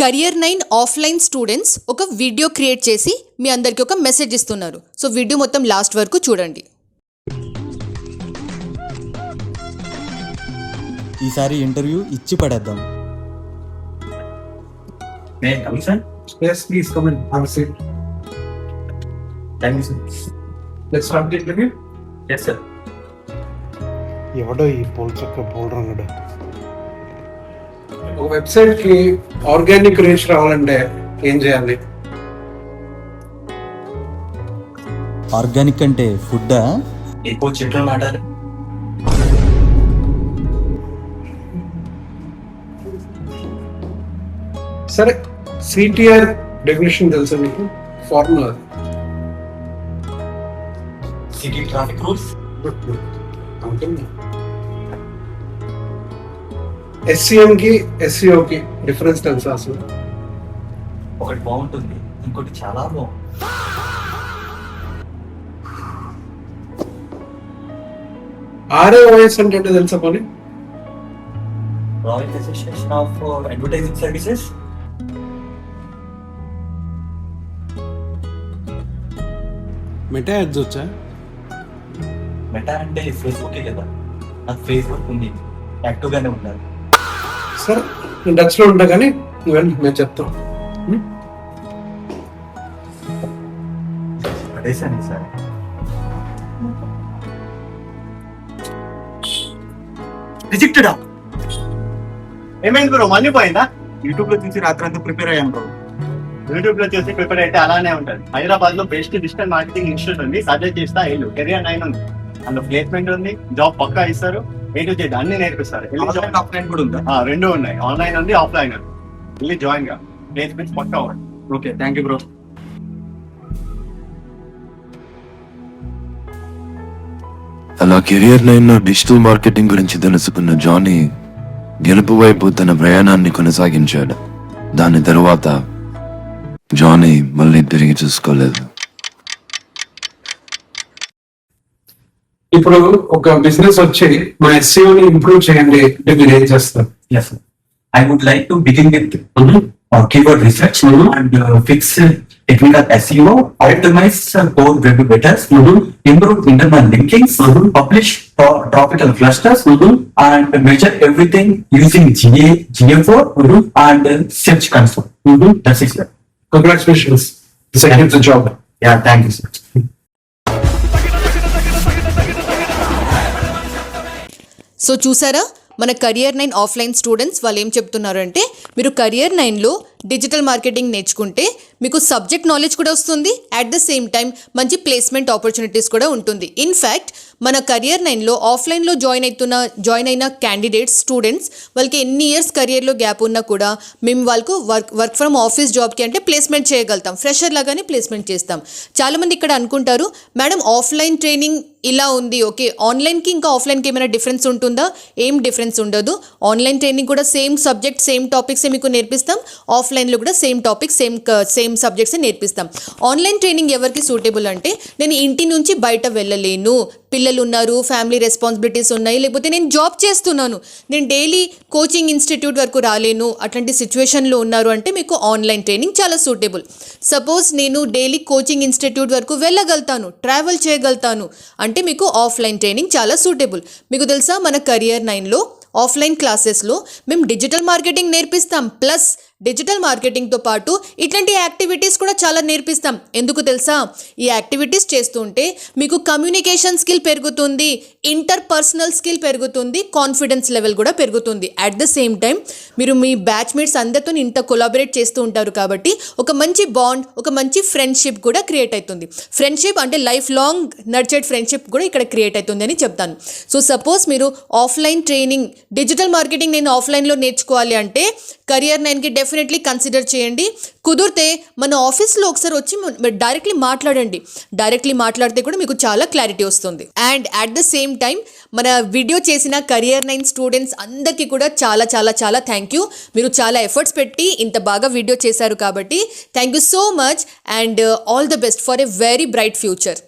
Career 9 offline students ఒక video create చేసి మీ అందరికీ ఒక మెసేజ్ ఇస్తున్నారు. సో వీడియో మొత్తం లాస్ట్ వరకు చూడండి. ఈసారి ఇంటర్వ్యూ ఇచ్చి పడేద్దాం. May I come in, sir? Yes, please come in. Have a seat. Thank you, sir. Let's start the interview. Yes, sir. ఎవడో ఈ పోల్చక్క పోల్రంగడు ఒక వెబ్సైట్ కి ఆర్గానిక్ రీచ్ రావాలంటే ఏం చేయాలి? ఆర్గానిక్ అంటే ఫుడ్డా? ఎక్కువ చెట్లు నాటాలి. సరే, సిటిఆర్ డెఫినేషన్ తెలుసా మీకు? Formula city traffic rules. SCM కి ఎస్సిఓ కి డిఫరెన్స్ తెలుసా అసలు? ఒకటి బాగుంటుంది, ఇంకోటి చాలా బాగుంటుంది. RAOS అంటే ఏంటో తెలుసా పోనీ? Royal association of advertising services. Meta ads వచ్చా? మెటా అంటే ఫేస్బుకే కదా, నాకు ఫేస్బుక్ ఉంది, యాక్టివ్ గానే ఉండాలి. సరే, నేను టచ్ లో ఉంటా కానీ నువ్వు మేము చెప్తాం. పడేసాను సార్. రిజెక్టెడా? ఏమైంది బ్రో, మళ్ళీ పోయిందా? యూట్యూబ్ లో చూసి రాత్రంతా ప్రిపేర్ అయ్యాను బ్రో. యూట్యూబ్ లో చూసి ప్రిపేర్ అయితే అలానే ఉంటుంది. హైదరాబాద్ లో బెస్ట్ డిజిటల్ మార్కెటింగ్ ఇన్స్టిట్యూట్ ఉంది, సజెస్ట్ చేస్తా. వెళ్ళు, కెరియర్ 9 ఉంది, అందులో ప్లేస్మెంట్ ఉంది, జాబ్ పక్కా ఇస్తారు, ఏ టు జెడ్ అన్ని నేర్పిస్తారు. ఆఫ్లైన్ కూడా ఉందా? రెండు ఉన్నాయి, ఆన్లైన్ ఉంది, ఆఫ్లైన్ ఉంది. వెళ్ళి జాయిన్ గా, ప్లేస్మెంట్స్ పక్కా ఉంది. Okay, thank you bro. అలా కెరియర్ 9లో డిజిటల్ మార్కెటింగ్ గురించి తెలుసుకున్న జానీ గెలుపు వైపు తన ప్రయాణాన్ని కొనసాగించాడు. దాని తరువాత జానీ మళ్ళీ తిరిగి చూసుకోలేదు. ఇప్పుడు ఒక బిజినెస్ వచ్చి మా ఎస్సీఓని ఇంప్రూవ్ చేయండి అంటే మీరు ఏం చేస్తారు? Yes, sir. I would like to begin with keyword research and fix technical SEO, optimize core web betas, improve internal linkings, publish topical clusters, and measure everything using GA4 and Search Console. That's it, sir. Congratulations. This is the job. Yeah, thank you, sir. So చూసారా, మన Career 9 offline students వాళ్ళు ఏం చెప్తున్నారు అంటే, మీరు Career 9లో digital marketing నేర్చుకుంటే మీకు subject knowledge కూడా వస్తుంది, అట్ ద సేమ్ టైం మంచి ప్లేస్మెంట్ ఆపర్చునిటీస్ కూడా ఉంటుంది. ఇన్ఫ్యాక్ట్ మన Career 9లో ఆఫ్లైన్లో జాయిన్ అయిన క్యాండిడేట్స్ స్టూడెంట్స్ వాళ్ళకి ఎన్ని ఇయర్స్ కెరియర్లో గ్యాప్ ఉన్నా కూడా మేము వాళ్ళకు వర్క్ ఫ్రమ్ ఆఫీస్ జాబ్కి అంటే ప్లేస్మెంట్ చేయగలుగుతాం, ఫ్రెషర్ లాగానే ప్లేస్మెంట్ చేస్తాం. చాలామంది ఇక్కడ అనుకుంటారు, మేడం ఆఫ్లైన్ ట్రైనింగ్ ఇలా ఉంది, ఓకే ఆన్లైన్కి ఇంకా ఆఫ్లైన్కి ఏమైనా డిఫరెన్స్ ఉంటుందా? ఏం డిఫరెన్స్ ఉండదు. ఆన్లైన్ ట్రైనింగ్ కూడా సేమ్ సబ్జెక్ట్ సేమ్ టాపిక్సే మీకు నేర్పిస్తాం, ఆఫ్లైన్లో కూడా సేమ్ టాపిక్ సేమ్ సబ్జెక్ట్సే నేర్పిస్తాం. ఆన్లైన్ ట్రైనింగ్ ఎవరికి సూటబుల్ అంటే, నేను ఇంటి నుంచి బయట వెళ్ళలేను, పిల్లలు ఉన్నారు, ఫ్యామిలీ రెస్పాన్సిబిలిటీస్ ఉన్నాయి, లేకపోతే నేను జాబ్ చేస్తున్నాను, నేను డైలీ కోచింగ్ ఇన్స్టిట్యూట్ వరకు రాలేను, అట్లాంటి సిచ్యువేషన్లో ఉన్నారు అంటే మీకు ఆన్లైన్ ట్రైనింగ్ చాలా సూటబుల్. సపోజ్ నేను డైలీ కోచింగ్ ఇన్స్టిట్యూట్ వరకు వెళ్ళగలుగుతాను, ట్రావెల్ చేయగలుగుతాను అంటే మీకు ఆఫ్లైన్ ట్రైనింగ్ చాలా సూటబుల్. మీకు తెలుసా, మన Career 9లో ఆఫ్లైన్ క్లాసెస్లో మేము డిజిటల్ మార్కెటింగ్ నేర్పిస్తాం, ప్లస్ డిజిటల్ మార్కెటింగ్తో పాటు ఇట్లాంటి యాక్టివిటీస్ కూడా చాలా నేర్పిస్తాం. ఎందుకు తెలుసా, ఈ యాక్టివిటీస్ చేస్తుంటే మీకు కమ్యూనికేషన్ స్కిల్ పెరుగుతుంది, ఇంటర్పర్సనల్ స్కిల్ పెరుగుతుంది, కాన్ఫిడెన్స్ లెవెల్ కూడా పెరుగుతుంది. అట్ ద సేమ్ టైం మీరు మీ బ్యాచ్మేట్స్ అందరితో ఇంత కొలాబరేట్ చేస్తూ ఉంటారు కాబట్టి ఒక మంచి బాండ్, ఒక మంచి ఫ్రెండ్షిప్ కూడా క్రియేట్ అవుతుంది. ఫ్రెండ్షిప్ అంటే లైఫ్ లాంగ్ నర్చర్డ్ ఫ్రెండ్షిప్ కూడా ఇక్కడ క్రియేట్ అవుతుంది అని చెప్తాను. సో సపోజ్ మీరు ఆఫ్లైన్ ట్రైనింగ్ డిజిటల్ మార్కెటింగ్ నేను ఆఫ్లైన్లో నేర్చుకోవాలి అంటే Career 9కి డెఫినెట్లీ కన్సిడర్ చేయండి. కుదిరితే మన ఆఫీస్లో ఒకసారి వచ్చి డైరెక్ట్లీ మాట్లాడండి. డైరెక్ట్లీ మాట్లాడితే కూడా మీకు చాలా క్లారిటీ వస్తుంది. And at the same time మన వీడియో చేసిన Career 9 స్టూడెంట్స్ అందరికీ కూడా చాలా చాలా చాలా థ్యాంక్ యూ. మీరు చాలా ఎఫర్ట్స్ పెట్టి ఇంత బాగా వీడియో చేశారు కాబట్టి thank you so much and all the best for a very bright future.